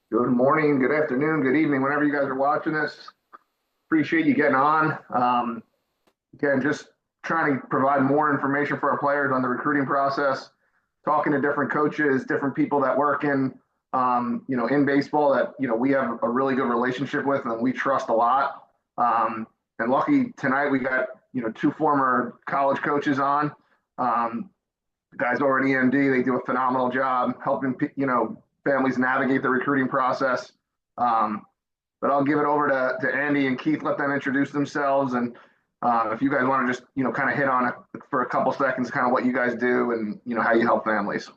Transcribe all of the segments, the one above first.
Good morning, good afternoon, good evening, whenever you guys are watching this. Appreciate you getting on. Again, just trying to provide more information for our players on the recruiting process, talking to different coaches, different people that work in baseball that, we have a really good relationship with and we trust a lot. And lucky tonight we got, two former college coaches on. The guys over at EMD, they do a phenomenal job helping, families navigate the recruiting process. Um, but I'll give it over to Andy and Keith, let them introduce themselves. And if you guys want to just, kind of hit on it for a couple seconds, kind of what you guys do and, how you help families.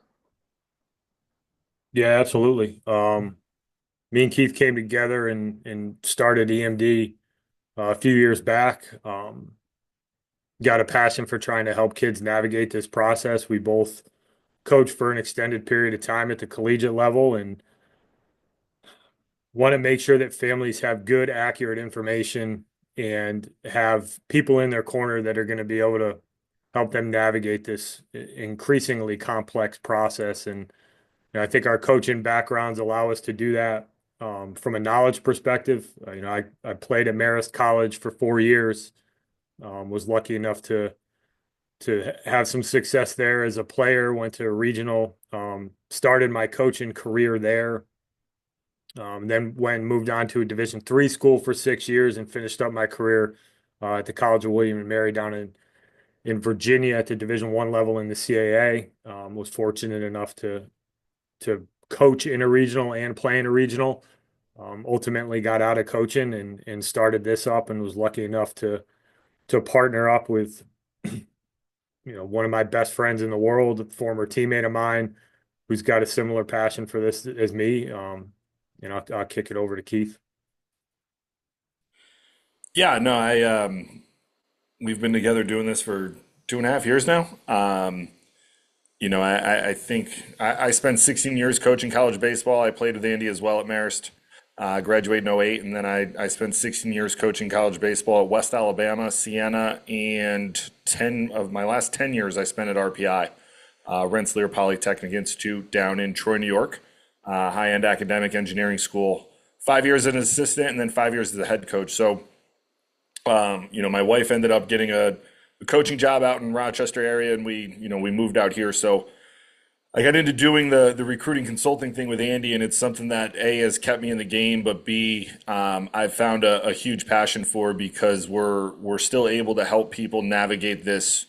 Yeah, absolutely. Me and Keith came together and started EMD a few years back. Got a passion for trying to help kids navigate this process. We both coached for an extended period of time at the collegiate level and want to make sure that families have good, accurate information and have people in their corner that are going to be able to help them navigate this increasingly complex process. And I think our coaching backgrounds allow us to do that from a knowledge perspective. I played at Marist College for 4 years. Was lucky enough to have some success there as a player. Went to a regional. Started my coaching career there. Then moved on to a Division III school for 6 years and finished up my career at the College of William and Mary down in Virginia at the Division I level in the CAA. Was fortunate enough to coach in a regional and play in a regional. Ultimately got out of coaching and started this up and was lucky enough to partner up with one of my best friends in the world, a former teammate of mine who's got a similar passion for this as me. I'll kick it over to Keith. Yeah, no, I we've been together doing this for 2.5 years now. I think I spent 16 years coaching college baseball. I played with Andy as well at Marist. Graduated in '08, and then I spent 16 years coaching college baseball at West Alabama, Siena, and 10 of my last 10 years I spent at RPI, Rensselaer Polytechnic Institute down in Troy, New York, high-end academic engineering school. 5 years as an assistant, and then 5 years as a head coach. So my wife ended up getting a coaching job out in Rochester area, and we moved out here. So I got into doing the recruiting consulting thing with Andy, and it's something that A has kept me in the game, but B, I've found a huge passion for because we're still able to help people navigate this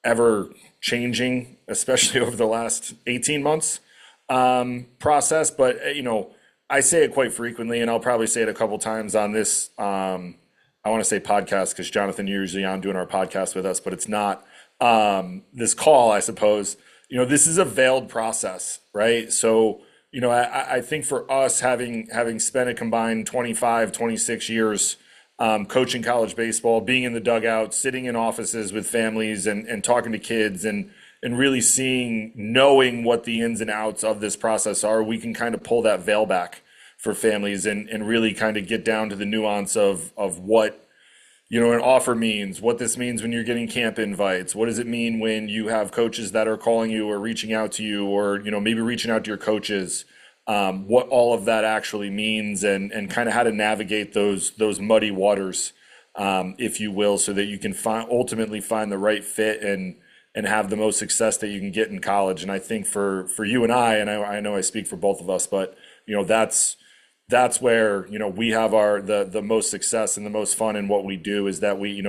ever changing, especially over the last 18 months process. But I say it quite frequently, and I'll probably say it a couple times on this. I want to say podcast because Jonathan, you're usually on doing our podcast with us, but it's not this call, I suppose. This is a veiled process, right? So, I think for us having spent a combined 25, 26 years coaching college baseball, being in the dugout, sitting in offices with families and talking to kids and really knowing what the ins and outs of this process are, we can kind of pull that veil back for families and really kind of get down to the nuance of what an offer means, what this means when you're getting camp invites. What does it mean when you have coaches that are calling you or reaching out to you or, maybe reaching out to your coaches, what all of that actually means and kind of how to navigate those muddy waters, if you will, so that you can ultimately find the right fit and have the most success that you can get in college. And I think for you and I know I speak for both of us, but, that's where we have the most success and the most fun in what we do is that we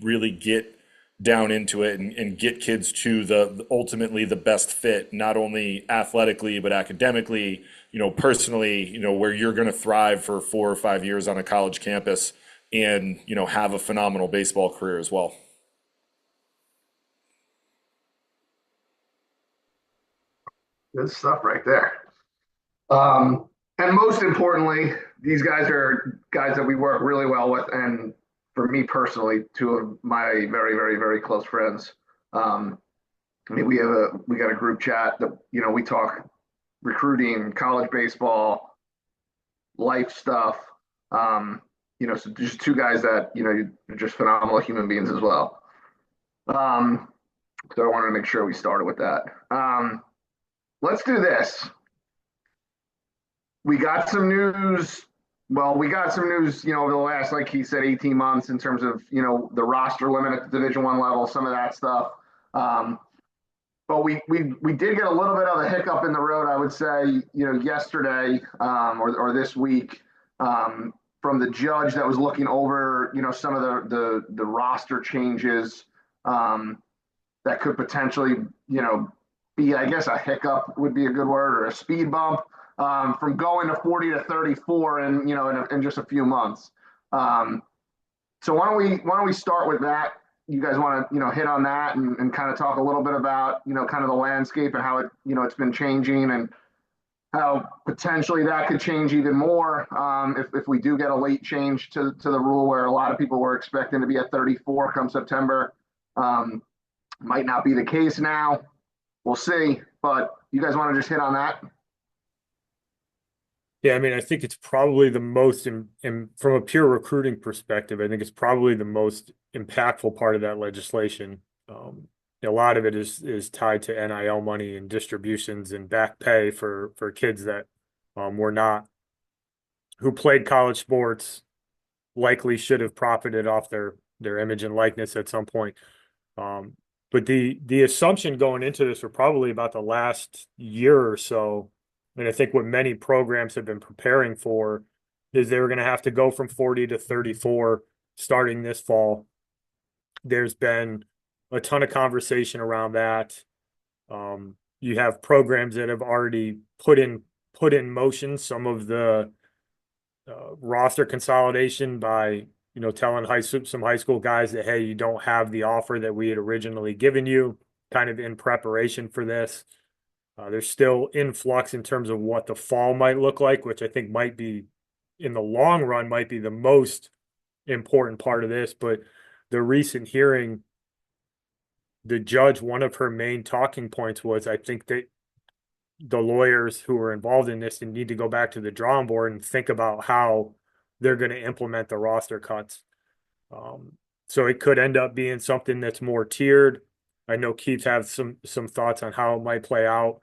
really get down into it and get kids to the ultimately the best fit, not only athletically but academically, personally, where you're going to thrive for 4 or 5 years on a college campus and have a phenomenal baseball career as well. Good stuff right there. Um, and most importantly, these guys are guys that we work really well with. And for me personally, two of my very, very, very close friends. Um, I mean, we got a group chat that, we talk recruiting, college baseball, life stuff. So just two guys that, are just phenomenal human beings as well. Um, so I wanted to make sure we started with that. Let's do this. we got some news. Well, we got some news, over the last, like he said, 18 months in terms of, the roster limit at the Division I level, some of that stuff. But we did get a little bit of a hiccup in the road, I would say, yesterday or this week from the judge that was looking over, some of the roster changes that could potentially, be, I guess, a hiccup would be a good word, or a speed bump from going to 40 to 34 in just a few months. So why don't we start with that? You guys want to, hit on that and kind of talk a little bit about, kind of the landscape and how it, it's been changing and how potentially that could change even more if we do get a late change to the rule where a lot of people were expecting to be at 34 come September. Might not be the case now. We'll see. But you guys want to just hit on that? Yeah, I mean, I think it's probably the most, from a pure recruiting perspective, I think it's probably the most impactful part of that legislation. A lot of it is tied to NIL money and distributions and back pay for kids that who played college sports, likely should have profited off their image and likeness at some point. But the assumption going into this for probably about the last year or so, and I think what many programs have been preparing for, is they were going to have to go from 40 to 34 starting this fall. There's been a ton of conversation around that. You have programs that have already put in motion some of the roster consolidation by telling some high school guys that, hey, you don't have the offer that we had originally given you, kind of in preparation for this. There's still influx in terms of what the fall might look like, which I think might be, in the long run, might be the most important part of this. But the recent hearing, the judge, one of her main talking points was, I think that the lawyers who are involved in this need to go back to the drawing board and think about how they're going to implement the roster cuts. So it could end up being something that's more tiered. I know Keith has some thoughts on how it might play out.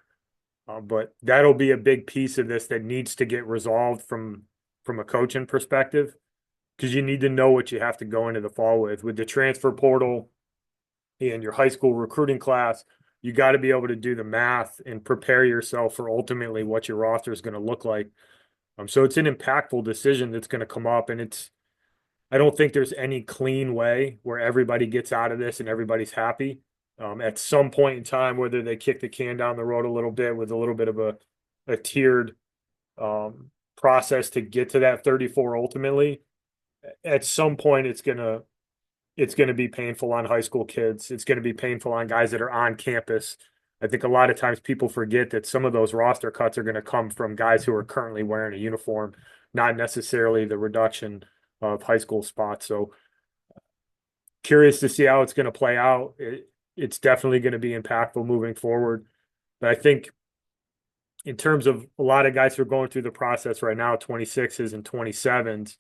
But that'll be a big piece of this that needs to get resolved from a coaching perspective, because you need to know what you have to go into the fall with the transfer portal and your high school recruiting class. You got to be able to do the math and prepare yourself for ultimately what your roster is going to look like. So it's an impactful decision that's going to come up, and I don't think there's any clean way where everybody gets out of this and everybody's happy. At some point in time, whether they kick the can down the road a little bit with a little bit of a tiered process to get to that 34 ultimately, at some point it's gonna be painful on high school kids. It's gonna be painful on guys that are on campus. I think a lot of times people forget that some of those roster cuts are going to come from guys who are currently wearing a uniform, not necessarily the reduction of high school spots. So curious to see how it's going to play out. It's definitely going to be impactful moving forward. But I think in terms of a lot of guys who are going through the process right now, 26s and 27s,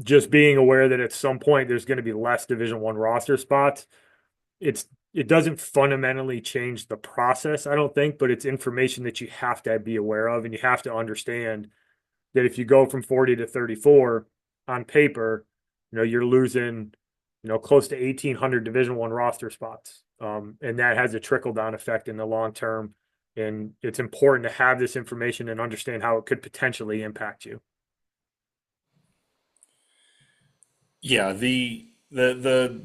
just being aware that at some point there's going to be less Division I roster spots. It doesn't fundamentally change the process, I don't think, but it's information that you have to be aware of, and you have to understand that if you go from 40 to 34 on paper, you're losing close to 1,800 Division I roster spots. And that has a trickle-down effect in the long term. And it's important to have this information and understand how it could potentially impact you. Yeah, the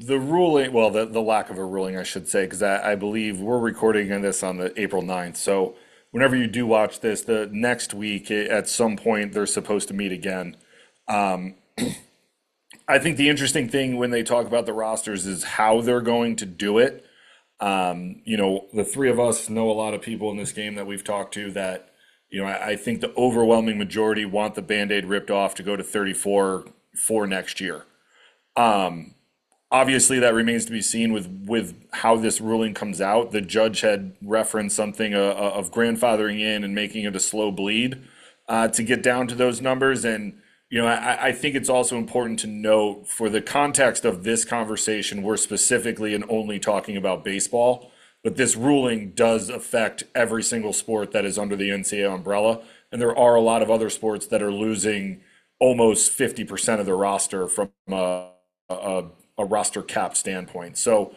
ruling, well, the lack of a ruling, I should say, because I believe we're recording on this on the April 9th. So whenever you do watch this, the next week, at some point, they're supposed to meet again. I think the interesting thing when they talk about the rosters is how they're going to do it. The three of us know a lot of people in this game that we've talked to that, I think the overwhelming majority want the Band-Aid ripped off to go to 34 for next year. Obviously, that remains to be seen with how this ruling comes out. The judge had referenced something of grandfathering in and making it a slow bleed to get down to those numbers. And I think it's also important to note, for the context of this conversation, we're specifically and only talking about baseball, but this ruling does affect every single sport that is under the NCAA umbrella. and there are a lot of other sports that are losing almost 50% of their roster from a, a roster cap standpoint. So,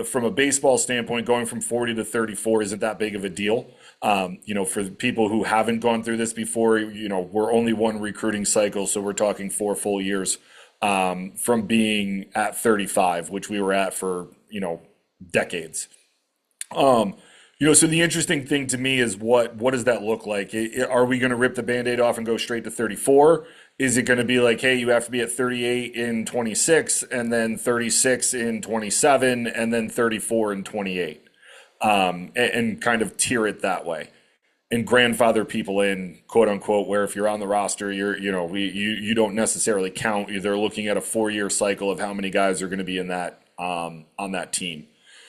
from a baseball standpoint, going from 40 to 34 isn't that big of a deal. For people who haven't gone through this before, we're only one recruiting cycle, so we're talking 4 full years from being at 35, which we were at for, decades. So the interesting thing to me is what does that look like? Are we going to rip the Band-Aid off and go straight to 34? Is it going to be like, hey, you have to be at 38 in 26 and then 36 in 27 and then 34 in 28, and kind of tier it that way and grandfather people in, quote unquote, where if you're on the roster, you don't necessarily count. They're looking at a 4-year cycle of how many guys are going to be in that on that team.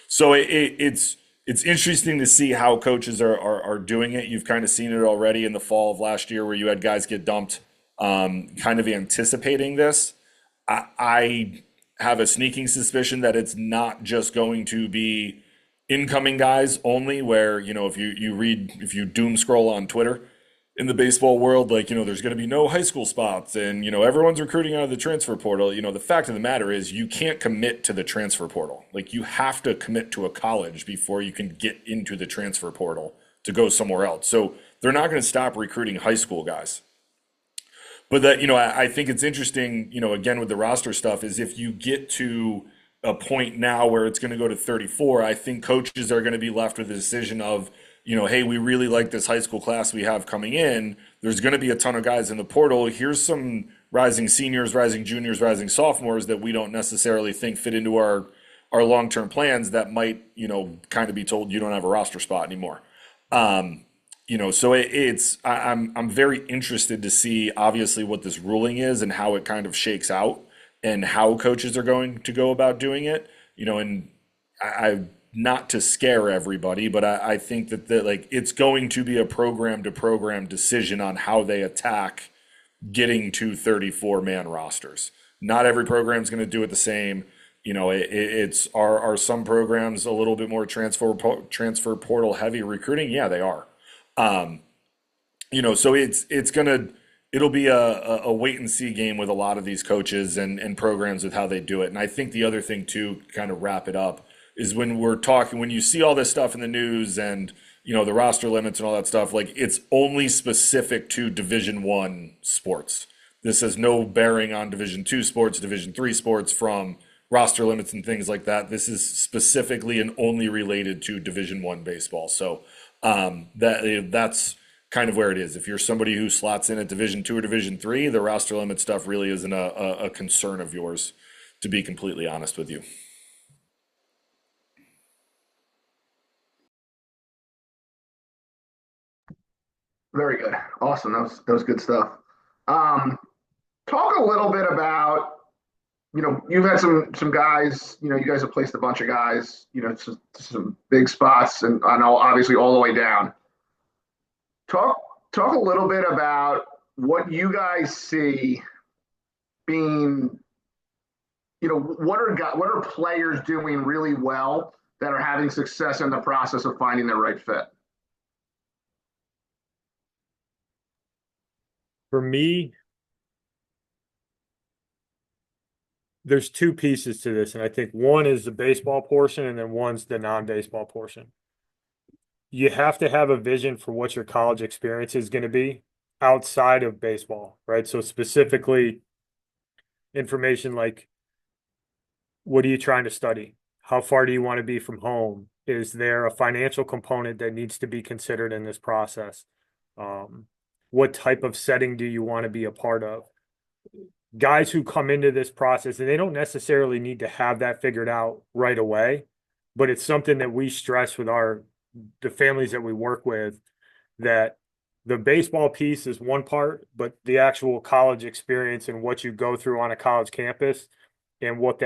So it's interesting to see how coaches are doing it. You've kind of seen it already in the fall of last year where you had guys get dumped, kind of anticipating this. I have a sneaking suspicion that it's not just going to be incoming guys only, where, if you doom scroll on Twitter in the baseball world, there's going to be no high school spots and, everyone's recruiting out of the transfer portal. The fact of the matter is you can't commit to the transfer portal. Like, you have to commit to a college before you can get into the transfer portal to go somewhere else. So they're not going to stop recruiting high school guys. But that, I think it's interesting, again, with the roster stuff, is if you get to a point now where it's going to go to 34, I think coaches are going to be left with the decision of, hey, we really like this high school class we have coming in. There's going to be a ton of guys in the portal. Here's some rising seniors, rising juniors, rising sophomores that we don't necessarily think fit into our long-term plans that might, kind of be told you don't have a roster spot anymore. So I'm very interested to see obviously what this ruling is and how it kind of shakes out and how coaches are going to go about doing it, and I not to scare everybody, but I think that it's going to be a program to program decision on how they attack getting to 34-man rosters. Not every program is going to do it the same. Are some programs a little bit more transfer portal heavy recruiting? Yeah, they are. So it'll be a wait and see game with a lot of these coaches and programs with how they do it. And I think the other thing too, kind of wrap it up, is when you see all this stuff in the news and, the roster limits and all that stuff, it's only specific to Division I sports. This has no bearing on Division II sports, Division III sports, from roster limits and things like that. This is specifically and only related to Division I baseball. So that's kind of where it is. If you're somebody who slots in at Division II or Division III, the roster limit stuff really isn't a concern of yours, to be completely honest with you. Very good. Awesome. That was good stuff. Talk a little bit about, you've had some guys, you guys have placed a bunch of guys, to some big spots and I know obviously all the way down. Talk a little bit about what you guys see being, what are players doing really well that are having success in the process of finding their right fit? For me, there's 2 pieces to this, and I think one is the baseball portion and then one's the non-baseball portion. You have to have a vision for what your college experience is going to be outside of baseball, right? So specifically information like, what are you trying to study? How far do you want to be from home? Is there a financial component that needs to be considered in this process? What type of setting do you want to be a part of? Guys who come into this process, and they don't necessarily need to have that figured out right away, but it's something that we stress with the families that we work with, that the baseball piece is one part, but the actual college experience and what you go through on a college campus and what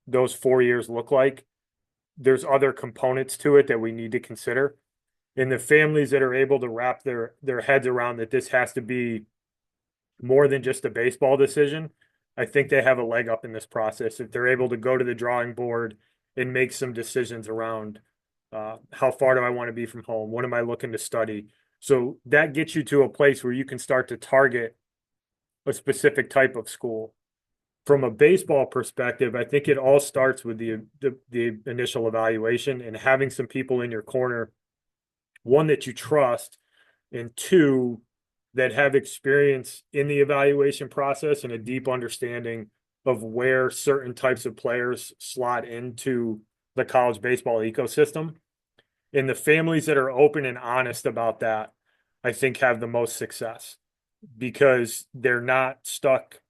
those 4 years look like, there's other components to it that we need to consider. And the families that are able to wrap their heads around that this has to be more than just a baseball decision, I think they have a leg up in this process. If they're able to go to the drawing board and make some decisions around how far do I want to be from home? What am I looking to study? So that gets you to a place where you can start to target a specific type of school. From a baseball perspective, I think it all starts with the initial evaluation and having some people in your corner, one that you trust, and two that have experience in the evaluation process and a deep understanding of where certain types of players slot into the college baseball ecosystem. And the families that are open and honest about that, I think, have the most success because they're not stuck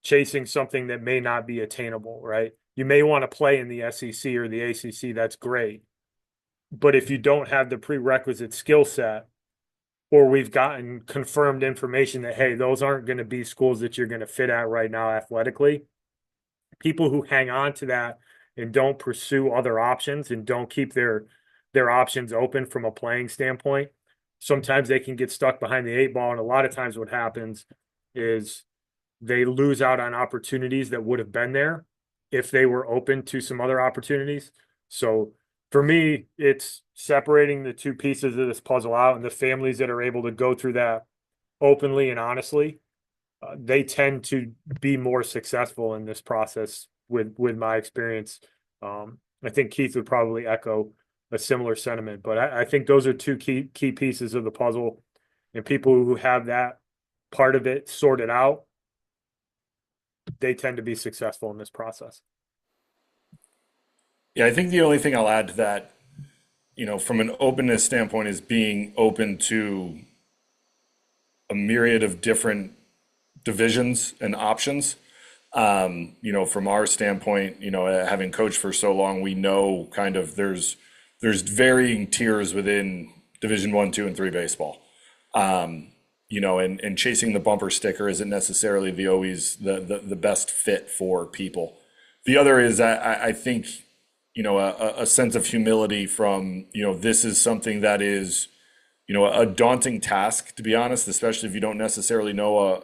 chasing something that may not be attainable, right? You may want to play in the SEC or the ACC, that's great. But if you don't have the prerequisite skill set, or we've gotten confirmed information that, hey, those aren't going to be schools that you're going to fit at right now athletically, people who hang on to that and don't pursue other options and don't keep their options open from a playing standpoint, sometimes they can get stuck behind the eight ball. And a lot of times what happens is they lose out on opportunities that would have been there if they were open to some other opportunities. So for me, it's separating the two pieces of this puzzle out, and the families that are able to go through that openly and honestly, they tend to be more successful in this process with my experience. I think Keith would probably echo a similar sentiment, but I think those are two key pieces of the puzzle, and people who have that part of it sorted out, they tend to be successful in this process. Yeah, I think the only thing I'll add to that, from an openness standpoint, is being open to a myriad of different divisions and options. From our standpoint, having coached for so long, we know kind of there's varying tiers within Division 1, 2, and 3 baseball. And chasing the bumper sticker isn't necessarily always the best fit for people. The other is I think, a sense of humility from, this is something that is, a daunting task, to be honest, especially if you don't necessarily know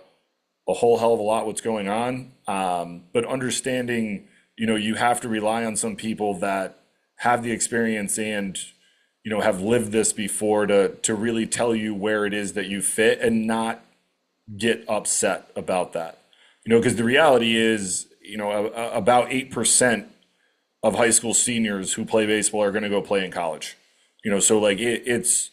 a whole hell of a lot what's going on. But understanding, you have to rely on some people that have the experience and, have lived this before to really tell you where it is that you fit and not get upset about that. Because the reality is, about 8% of high school seniors who play baseball are going to go play in college. So like it's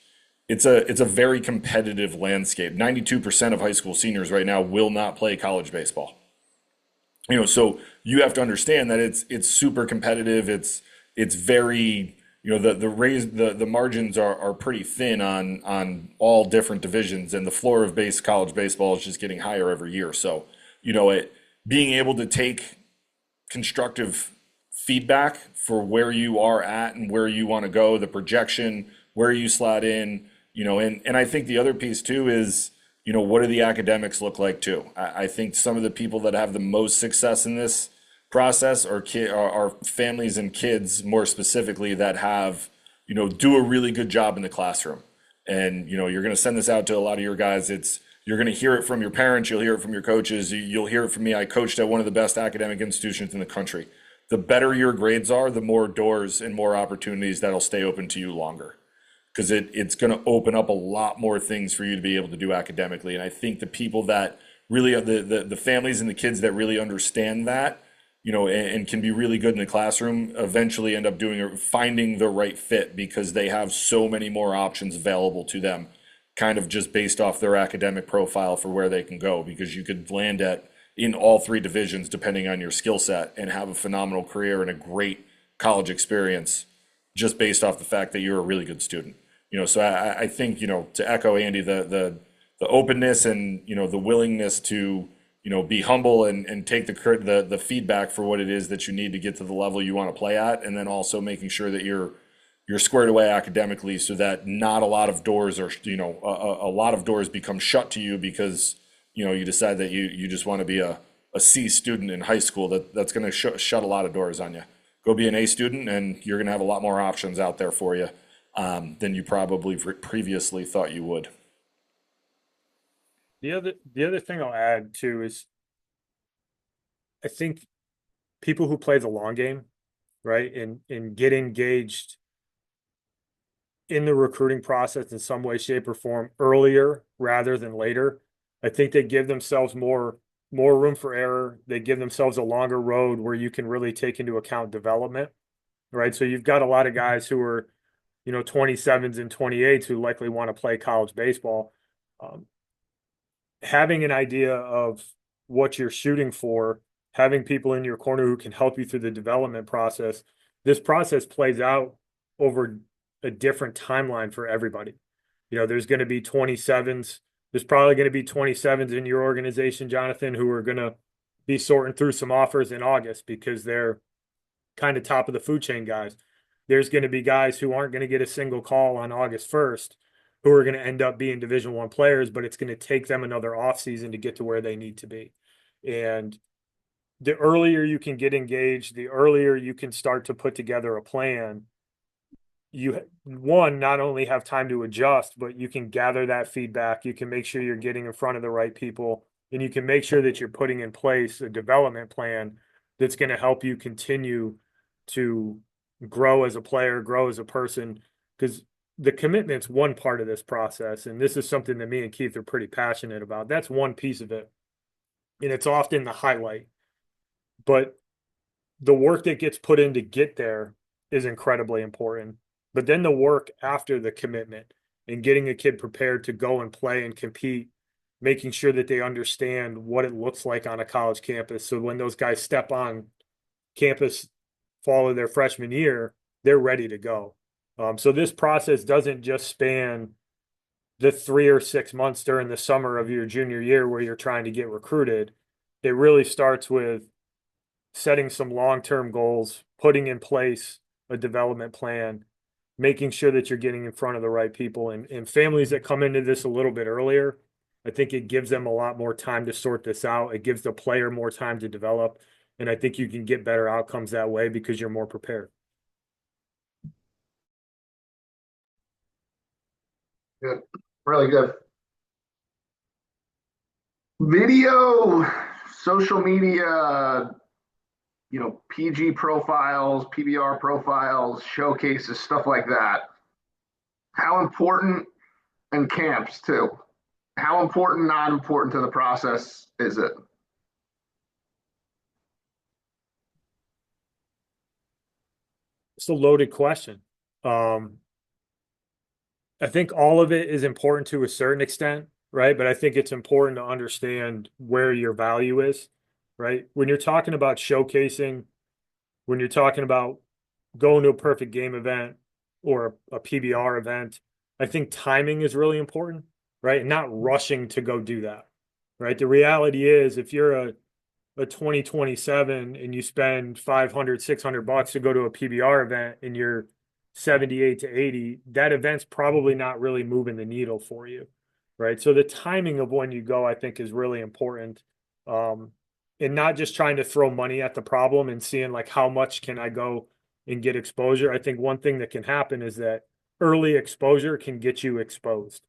a very competitive landscape. 92% of high school seniors right now will not play college baseball. So you have to understand that it's super competitive. It's very, the margins are pretty thin on all different divisions, and the floor of college baseball is just getting higher every year. So, being able to take constructive feedback for where you are at and where you want to go, the projection, where you slot in, and I think the other piece too is, what do the academics look like too? I think some of the people that have the most success in this process are families and kids more specifically that have, do a really good job in the classroom. And, you're going to send this out to a lot of your guys. You're going to hear it from your parents. You'll hear it from your coaches. You'll hear it from me. I coached at one of the best academic institutions in the country. The better your grades are, the more doors and more opportunities that'll stay open to you longer. Because it's going to open up a lot more things for you to be able to do academically. And I think the people that really, the families and the kids that really understand that, and can be really good in the classroom, eventually end up finding the right fit because they have so many more options available to them, kind of just based off their academic profile for where they can go. Because you could land in all three divisions depending on your skill set and have a phenomenal career and a great college experience just based off the fact that you're a really good student. So I think, to echo Andy, the openness and, the willingness to, be humble and take the feedback for what it is that you need to get to the level you want to play at. And then also making sure that you're squared away academically so that not a lot of doors are, a lot of doors become shut to you because, you decide that you just want to be a C student in high school. That's going to shut a lot of doors on you. Go be an A student and you're going to have a lot more options out there for you than you probably previously thought you would. The other thing I'll add too is I think people who play the long game, right, and get engaged in the recruiting process in some way, shape, or form earlier rather than later. I think they give themselves more room for error. They give themselves a longer road where you can really take into account development, right? So you've got a lot of guys who are, 27s and 28s who likely want to play college baseball. Um, Having an idea of what you're shooting for, having people in your corner who can help you through the development process. This process plays out over a different timeline for everybody. There's going to be 27s. There's probably going to be 27s in your organization, Jonathan, who are going to be sorting through some offers in August because they're kind of top of the food chain guys. There's going to be guys who aren't going to get a single call on August 1st who are going to end up being Division I players, but it's going to take them another offseason to get to where they need to be. And the earlier you can get engaged, the earlier you can start to put together a plan. You not only have time to adjust, but you can gather that feedback. You can make sure you're getting in front of the right people, and you can make sure that you're putting in place a development plan that's going to help you continue to grow as a player, grow as a person, because the commitment's one part of this process. And this is something that me and Keith are pretty passionate about. That's one piece of it. And it's often the highlight. But the work that gets put in to get there is incredibly important. But then the work after the commitment and getting a kid prepared to go and play and compete, making sure that they understand what it looks like on a college campus. So when those guys step on campus fall of their freshman year, they're ready to go. So this process doesn't just span the 3 or 6 months during the summer of your junior year where you're trying to get recruited. It really starts with setting some long-term goals, putting in place a development plan, making sure that you're getting in front of the right people, and families that come into this a little bit earlier. I think it gives them a lot more time to sort this out. It gives the player more time to develop. And I think you can get better outcomes that way because you're more prepared. Good. Really good. Video, social media, PG profiles, PBR profiles, showcases, stuff like that. How important, and camps too. How important, not important to the process is it? It's a loaded question. I think all of it is important to a certain extent, right? But I think it's important to understand where your value is, right? When you're talking about showcasing, when you're talking about going to a perfect game event or a PBR event, I think timing is really important, right? And not rushing to go do that, right? The reality is if you're a 2027 and you spend 500, $600 to go to a PBR event and you're 78 to 80, that event's probably not really moving the needle for you, right? So the timing of when you go, I think, is really important. And not just trying to throw money at the problem and seeing like how much can I go and get exposure. I think one thing that can happen is that early exposure can get you exposed,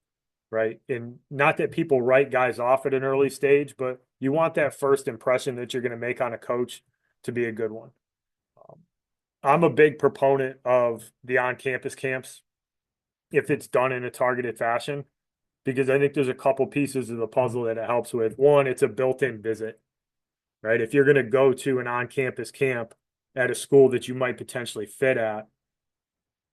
right? And not that people write guys off at an early stage, but you want that first impression that you're going to make on a coach to be a good one. I'm a big proponent of the on-campus camps if it's done in a targeted fashion, because I think there's a couple pieces of the puzzle that it helps with. One, it's a built-in visit, right? If you're going to go to an on-campus camp at a school that you might potentially fit at,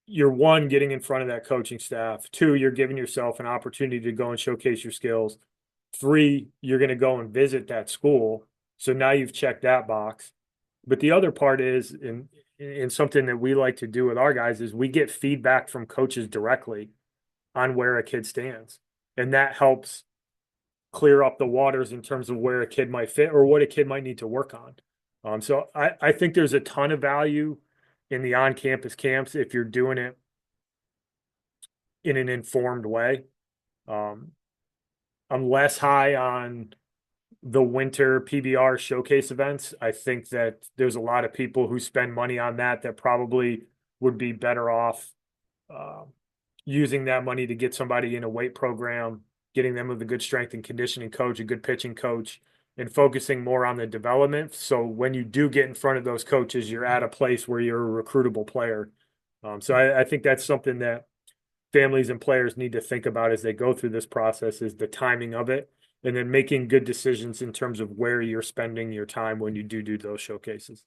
you're one, getting in front of that coaching staff. Two, you're giving yourself an opportunity to go and showcase your skills. Three, you're going to go and visit that school. So now you've checked that box. But the other part is, in something that we like to do with our guys, is we get feedback from coaches directly on where a kid stands. And that helps clear up the waters in terms of where a kid might fit or what a kid might need to work on. So I think there's a ton of value in the on-campus camps if you're doing it in an informed way. I'm less high on the winter PBR showcase events. I think that there's a lot of people who spend money on that probably would be better off using that money to get somebody in a weight program, getting them with a good strength and conditioning coach, a good pitching coach, and focusing more on the development. So when you do get in front of those coaches, you're at a place where you're a recruitable player. So I think that's something that families and players need to think about as they go through this process is the timing of it, and then making good decisions in terms of where you're spending your time when you do those showcases.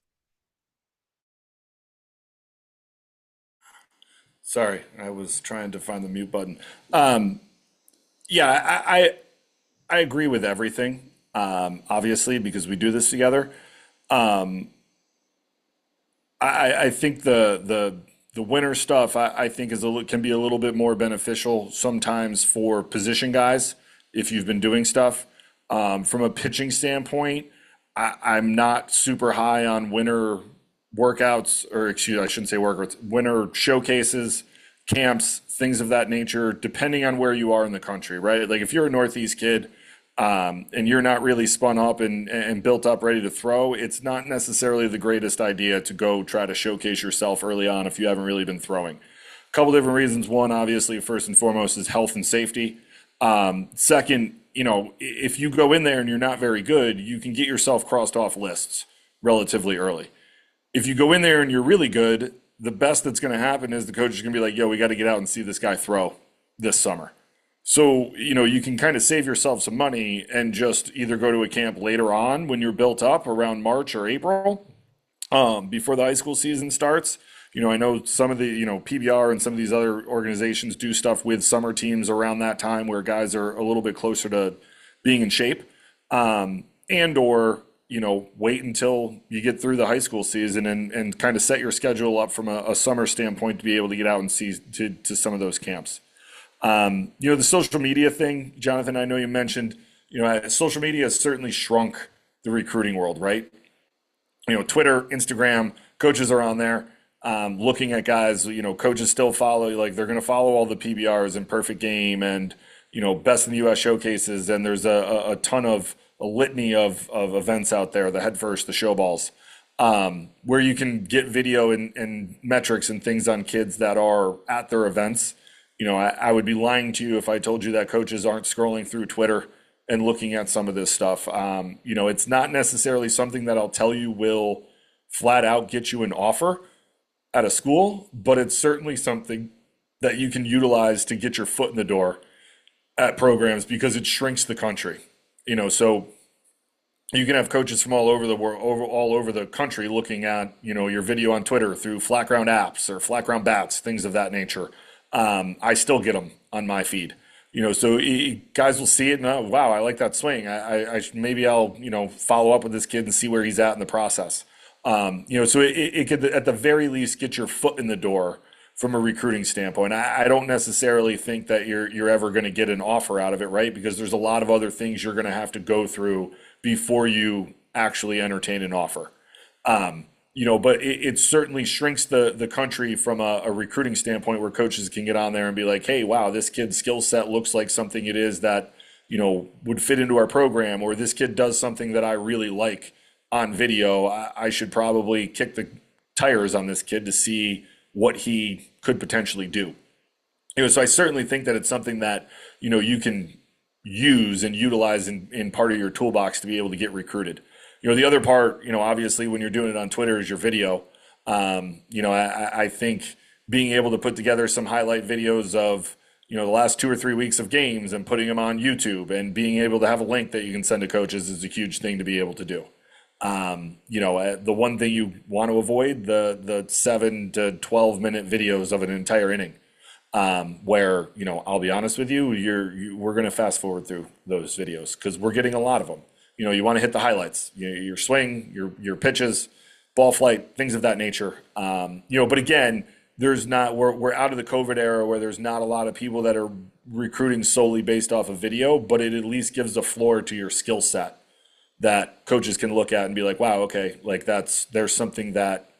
Sorry, I was trying to find the mute button. Yeah, I agree with everything, obviously, because we do this together. I think the winter stuff I think can be a little bit more beneficial sometimes for position guys if you've been doing stuff. From a pitching standpoint, I'm not super high on winter workouts, or excuse, I shouldn't say workouts, winter showcases, camps, things of that nature, depending on where you are in the country, right? Like if you're a Northeast kid, and you're not really spun up and built up ready to throw, it's not necessarily the greatest idea to go try to showcase yourself early on if you haven't really been throwing. A couple different reasons. One, obviously, first and foremost, is health and safety. Second, if you go in there and you're not very good, you can get yourself crossed off lists relatively early. If you go in there and you're really good, the best that's going to happen is the coach is going to be like, yo, we got to get out and see this guy throw this summer. So, you can kind of save yourself some money and just either go to a camp later on when you're built up around March or April, before the high school season starts. I know some of the, PBR and some of these other organizations do stuff with summer teams around that time where guys are a little bit closer to being in shape, and or, wait until you get through the high school season and kind of set your schedule up from a summer standpoint to be able to get out and see to some of those camps. The social media thing, Jonathan, I know you mentioned, social media has certainly shrunk the recruiting world, right? Twitter, Instagram, coaches are on there, looking at guys, coaches still follow, like they're going to follow all the PBRs and Perfect Game and, Best in the U.S. showcases. And there's a ton of a litany of events out there, the Head First, the Show Balls, where you can get video and metrics and things on kids that are at their events. I would be lying to you if I told you that coaches aren't scrolling through Twitter and looking at some of this stuff. It's not necessarily something that I'll tell you will flat out get you an offer at a school, but it's certainly something that you can utilize to get your foot in the door at programs because it shrinks the country. So you can have coaches from all over the world, all over the country looking at, your video on Twitter through flat ground apps or flat ground bats, things of that nature. I still get them on my feed, so guys will see it and, oh, wow, I like that swing. Maybe I'll, follow up with this kid and see where he's at in the process. So it could at the very least get your foot in the door from a recruiting standpoint. I don't necessarily think that you're ever going to get an offer out of it, right? Because there's a lot of other things you're going to have to go through before you actually entertain an offer. But it certainly shrinks the country from a recruiting standpoint where coaches can get on there and be like, hey, wow, this kid's skill set looks like something it is that, would fit into our program, or this kid does something that I really like on video. I should probably kick the tires on this kid to see what he could potentially do. So I certainly think that it's something that, you can use and utilize in part of your toolbox to be able to get recruited. The other part, obviously when you're doing it on Twitter is your video. I think being able to put together some highlight videos of, the last 2 or 3 weeks of games and putting them on YouTube and being able to have a link that you can send to coaches is a huge thing to be able to do. The one thing you want to avoid, the 7 to 12 minute videos of an entire inning, where, I'll be honest with you, we're going to fast forward through those videos because we're getting a lot of them. You want to hit the highlights, your swing, your pitches, ball flight, things of that nature. But again, we're out of the COVID era where there's not a lot of people that are recruiting solely based off of video, but it at least gives a floor to your skill set that coaches can look at and be like, wow, okay, like there's something that,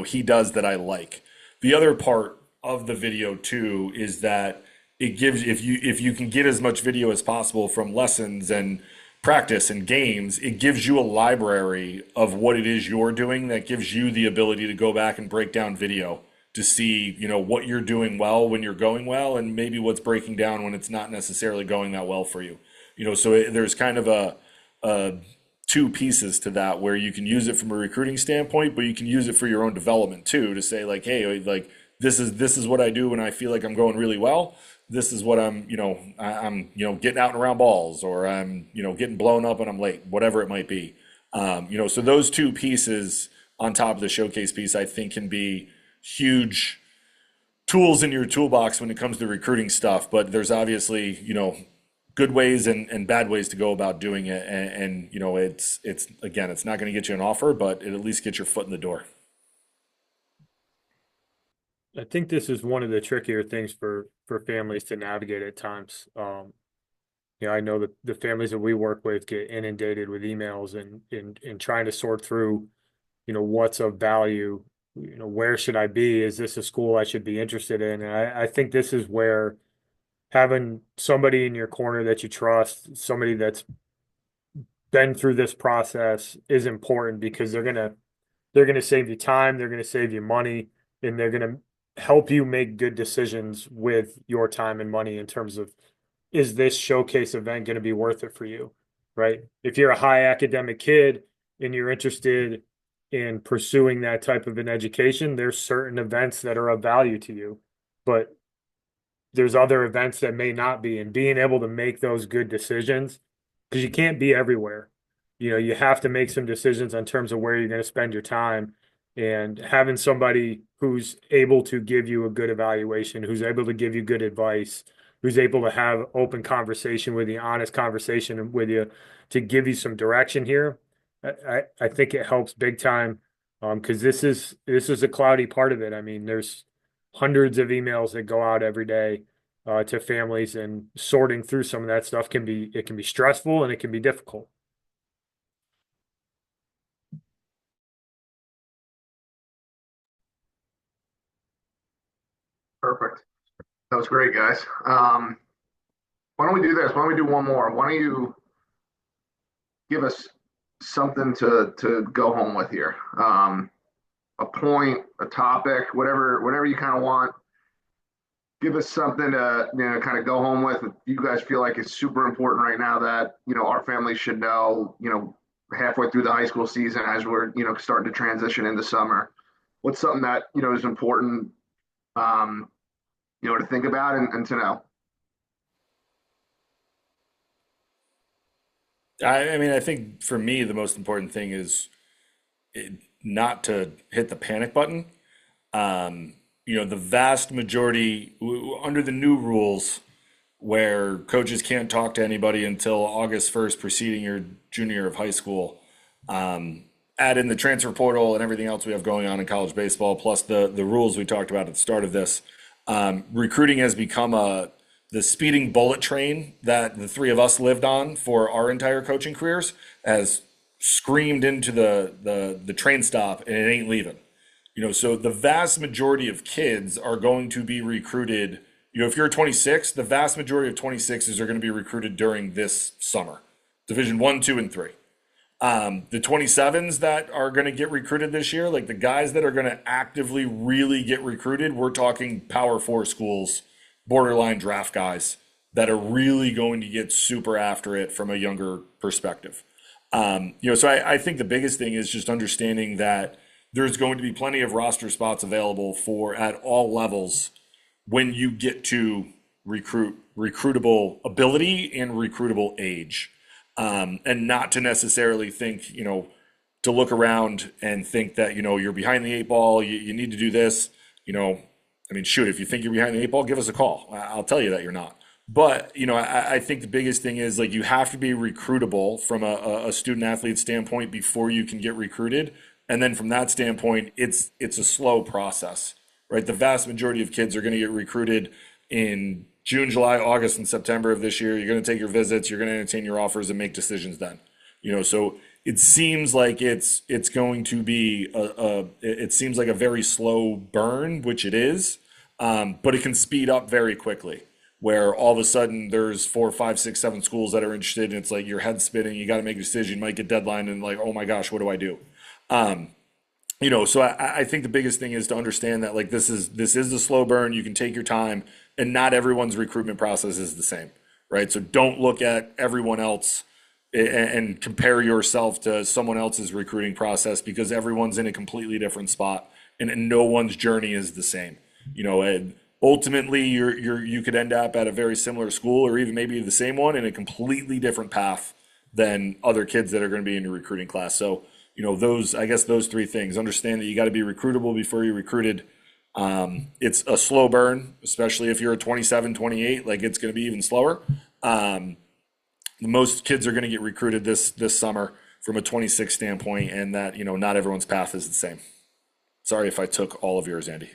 he does that I like. The other part of the video too is that it gives, if you can get as much video as possible from lessons and practice and games, it gives you a library of what it is you're doing that gives you the ability to go back and break down video to see, what you're doing well when you're going well and maybe what's breaking down when it's not necessarily going that well for you. There's kind of a two pieces to that where you can use it from a recruiting standpoint, but you can use it for your own development too, to say like, hey, like this is what I do when I feel like I'm going really well. This is what I'm getting out and around balls, or I'm, getting blown up and I'm late, whatever it might be. So those two pieces on top of the showcase piece, I think can be huge tools in your toolbox when it comes to recruiting stuff. But there's obviously, good ways and bad ways to go about doing it. And it's again, it's not going to get you an offer, but it at least gets your foot in the door. I think this is one of the trickier things for families to navigate at times. I know that the families that we work with get inundated with emails and trying to sort through, what's of value, where should I be? Is this a school I should be interested in? And I think this is where having somebody in your corner that you trust, somebody that's been through this process is important, because they're gonna save you time, they're gonna save you money, and they're gonna help you make good decisions with your time and money in terms of, is this showcase event going to be worth it for you, right? If you're a high academic kid and you're interested in pursuing that type of an education, there's certain events that are of value to you, but there's other events that may not be. And being able to make those good decisions, because you can't be everywhere. You have to make some decisions on terms of where you're going to spend your time, and having somebody who's able to give you a good evaluation, who's able to give you good advice, who's able to have open conversation with you, honest conversation with you, to give you some direction here. I think it helps big time, because this is a cloudy part of it. I mean, there's hundreds of emails that go out every day to families, and sorting through some of that stuff can be stressful and it can be difficult. Perfect. That was great, guys. Why don't we do this? Why don't we do one more? Why don't you give us something to go home with here? A point, a topic, whatever you kind of want. Give us something to kind of go home with. If you guys feel like it's super important right now that our families should know, halfway through the high school season, as we're starting to transition into summer. What's something that is important, to think about and to know? I mean, I think for me, the most important thing is not to hit the panic button. The vast majority under the new rules, where coaches can't talk to anybody until August 1st preceding your junior year of high school. Add in the transfer portal and everything else we have going on in college baseball, plus the rules we talked about at the start of this. Recruiting has become the speeding bullet train that the three of us lived on for our entire coaching careers, has screamed into the train stop, and it ain't leaving. So the vast majority of kids are going to be recruited. If you're 26, the vast majority of 26s are going to be recruited during this summer, Division 1, 2, and 3. The 27s that are going to get recruited this year, like the guys that are going to actively really get recruited, we're talking Power 4 schools, borderline draft guys that are really going to get super after it from a younger perspective. So I think the biggest thing is just understanding that there's going to be plenty of roster spots available for at all levels when you get to recruitable ability and recruitable age. And not to necessarily think, to look around and think that, you're behind the eight ball, you need to do this, I mean, shoot, if you think you're behind the eight ball, give us a call. I'll tell you that you're not. But, I think the biggest thing is, like, you have to be recruitable from a student athlete standpoint before you can get recruited. And then from that standpoint, it's a slow process, right? The vast majority of kids are going to get recruited in June, July, August, and September of this year. You're going to take your visits, you're going to entertain your offers and make decisions then. So it seems like it's going to be it seems like a very slow burn, which it is, but it can speed up very quickly, where all of a sudden there's 4, 5, 6, 7 schools that are interested, and it's like your head's spinning, you got to make a decision, you might get deadline, and like, oh my gosh, what do I do? So I think the biggest thing is to understand that, like, this is a slow burn. You can take your time, and not everyone's recruitment process is the same, right? So don't look at everyone else and compare yourself to someone else's recruiting process, because everyone's in a completely different spot, and no one's journey is the same. And ultimately you could end up at a very similar school or even maybe the same one in a completely different path than other kids that are going to be in your recruiting class. So, I guess those three things. Understand that you got to be recruitable before you're recruited. It's a slow burn, especially if you're a 27, 28, like it's going to be even slower. Most kids are going to get recruited this summer from a 26 standpoint, and that, not everyone's path is the same. Sorry if I took all of yours, Andy.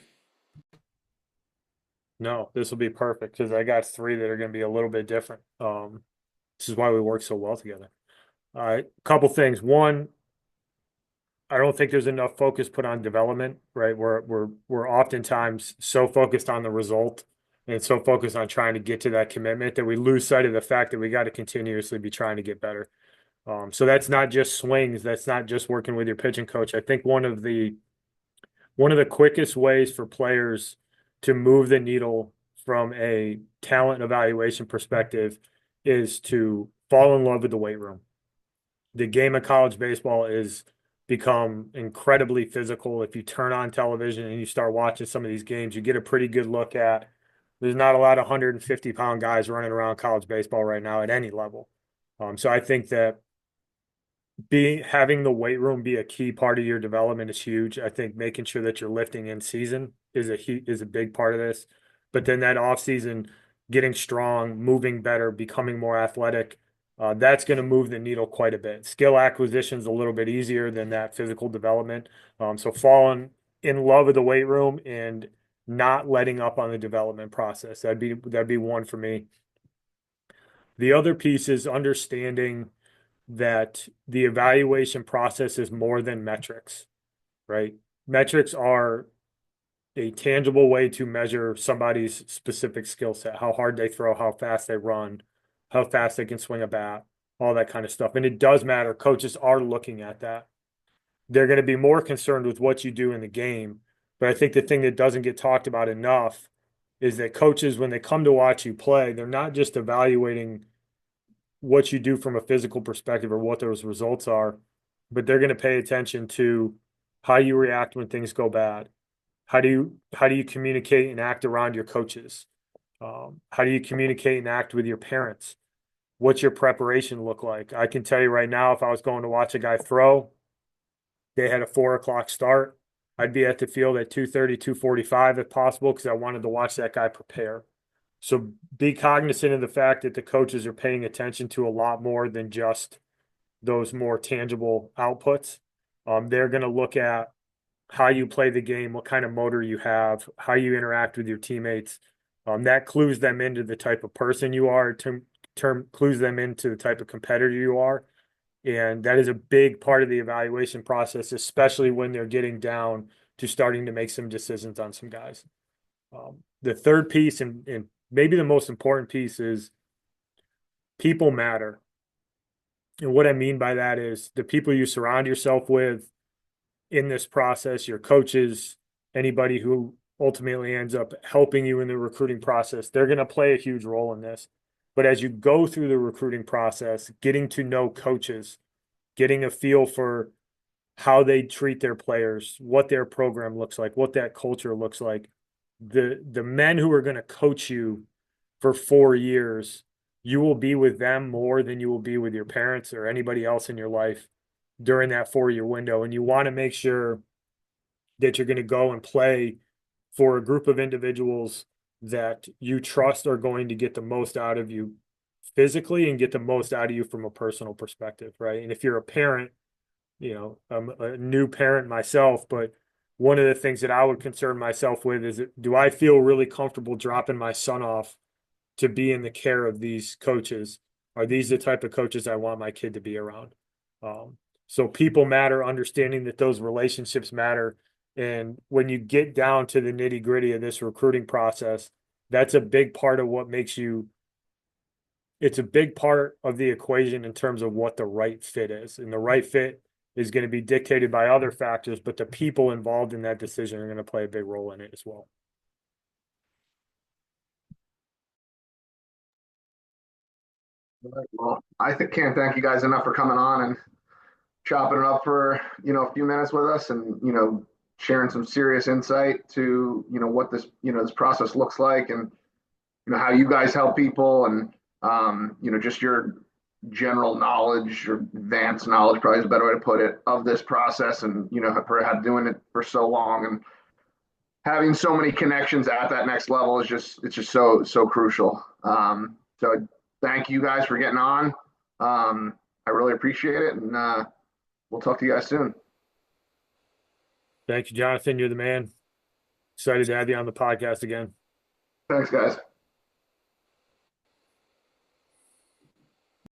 No, this will be perfect because I got three that are going to be a little bit different. This is why we work so well together. All right, couple things. One, I don't think there's enough focus put on development, right? We're oftentimes so focused on the result and so focused on trying to get to that commitment that we lose sight of the fact that we got to continuously be trying to get better. So that's not just swings. That's not just working with your pitching coach. I think one of the quickest ways for players to move the needle from a talent evaluation perspective is to fall in love with the weight room. The game of college baseball is become incredibly physical. If you turn on television and you start watching some of these games, you get a pretty good look at. There's not a lot of 150-pound guys running around college baseball right now at any level. So I think that having the weight room be a key part of your development is huge. I think making sure that you're lifting in season is a big part of this. But then that off season, getting strong, moving better, becoming more athletic, that's going to move the needle quite a bit. Skill acquisition is a little bit easier than that physical development. So falling in love with the weight room and not letting up on the development process. That'd be one for me. The other piece is understanding that the evaluation process is more than metrics, right? Metrics are a tangible way to measure somebody's specific skill set, how hard they throw, how fast they run, how fast they can swing a bat, all that kind of stuff. And it does matter. Coaches are looking at that. They're going to be more concerned with what you do in the game. But I think the thing that doesn't get talked about enough is that coaches, when they come to watch you play, they're not just evaluating what you do from a physical perspective or what those results are, but they're going to pay attention to how you react when things go bad. How do you communicate and act around your coaches? How do you communicate and act with your parents? What's your preparation look like? I can tell you right now, if I was going to watch a guy throw, they had a 4 o'clock start. I'd be at the field at 2:30, 2:45 if possible, because I wanted to watch that guy prepare. So be cognizant of the fact that the coaches are paying attention to a lot more than just those more tangible outputs. They're going to look at how you play the game, what kind of motor you have, how you interact with your teammates. That clues them into the type of person you are, clues them into the type of competitor you are. And that is a big part of the evaluation process, especially when they're getting down to starting to make some decisions on some guys. The third piece, and maybe the most important piece, is people matter. And what I mean by that is the people you surround yourself with in this process, your coaches, anybody who ultimately ends up helping you in the recruiting process, they're going to play a huge role in this. But as you go through the recruiting process, getting to know coaches, getting a feel for how they treat their players, what their program looks like, what that culture looks like, the men who are going to coach you for 4 years, you will be with them more than you will be with your parents or anybody else in your life during that 4 year window. And you want to make sure that you're going to go and play for a group of individuals that you trust are going to get the most out of you physically and get the most out of you from a personal perspective, right? And if you're a parent, I'm a new parent myself, but one of the things that I would concern myself with is, do I feel really comfortable dropping my son off to be in the care of these coaches? Are these the type of coaches I want my kid to be around? So people matter, understanding that those relationships matter. And when you get down to the nitty gritty of this recruiting process, that's a big part of what makes you, it's a big part of the equation in terms of what the right fit is. And the right fit is going to be dictated by other factors, but the people involved in that decision are going to play a big role in it as well. Well, I can't thank you guys enough for coming on and chopping it up for a few minutes with us, and sharing some serious insight to, what this, this process looks like, and, how you guys help people, and, just your general knowledge, or advanced knowledge, probably is a better way to put it, of this process, and, for how doing it for so long, and having so many connections at that next level is it's just so crucial. So thank you guys for getting on. I really appreciate it, and we'll talk to you guys soon. Thank you, Jonathan. You're the man. Excited to have you on the podcast again. Thanks, guys.